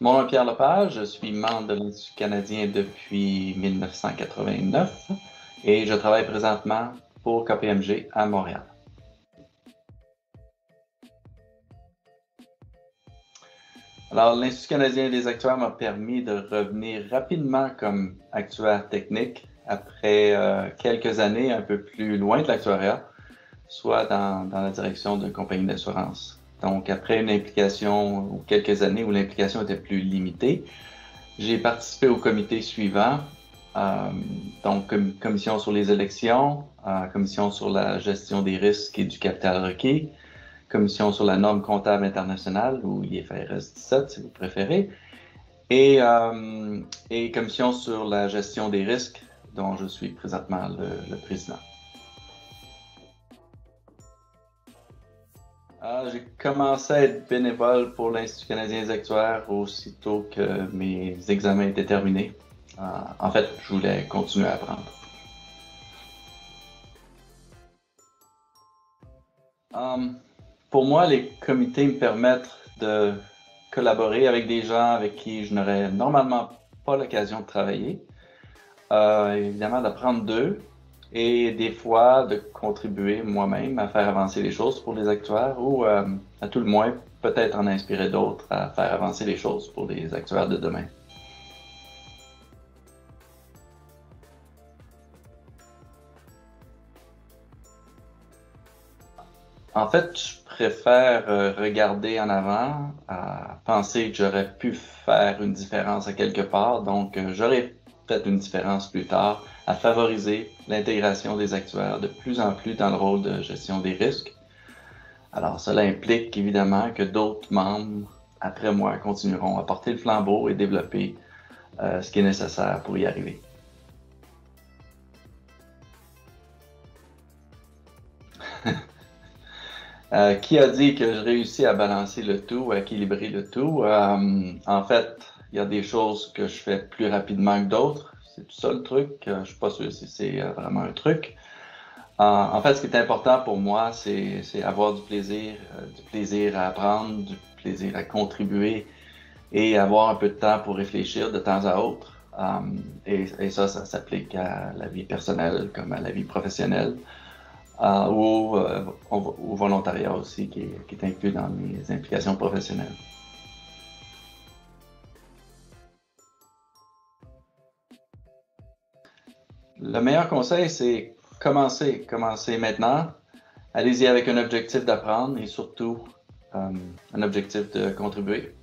Mon nom est Pierre Lepage, je suis membre de l'Institut canadien depuis 1989 et je travaille présentement pour KPMG à Montréal. Alors, l'Institut canadien des actuaires m'a permis de revenir rapidement comme actuaire technique après quelques années un peu plus loin de l'actuariat, soit dans la direction de compagnie d'assurance. Donc, après une implication ou quelques années où l'implication était plus limitée, j'ai participé au comité suivant, donc commission sur les élections, commission sur la gestion des risques et du capital requis, commission sur la norme comptable internationale, ou IFRS 17 si vous préférez, et commission sur la gestion des risques, dont je suis présentement le président. J'ai commencé à être bénévole pour l'Institut canadien des actuaires aussitôt que mes examens étaient terminés. En fait, je voulais continuer à apprendre. Pour moi, les comités me permettent de collaborer avec des gens avec qui je n'aurais normalement pas l'occasion de travailler. Évidemment, d'apprendre d'eux et des fois de contribuer moi-même à faire avancer les choses pour les actuaires ou à tout le moins peut-être en inspirer d'autres à faire avancer les choses pour les actuaires de demain. En fait, je préfère regarder en avant, penser que j'aurais pu faire une différence à quelque part, donc j'aurais fait une différence plus tard à favoriser l'intégration des actuaires de plus en plus dans le rôle de gestion des risques. Alors, cela implique évidemment que d'autres membres, après moi, continueront à porter le flambeau et développer ce qui est nécessaire pour y arriver. Qui a dit que je réussis à balancer le tout, à équilibrer le tout? En fait, il y a des choses que je fais plus rapidement que d'autres. C'est tout ça le truc. Je suis pas sûr si c'est vraiment un truc. En fait, ce qui est important pour moi, c'est avoir du plaisir à apprendre, du plaisir à contribuer et avoir un peu de temps pour réfléchir de temps à autre. Et ça s'applique à la vie personnelle comme à la vie professionnelle. Ou au volontariat aussi, qui est inclus dans mes implications professionnelles. Le meilleur conseil, c'est commencer maintenant. Allez-y avec un objectif d'apprendre et surtout un objectif de contribuer.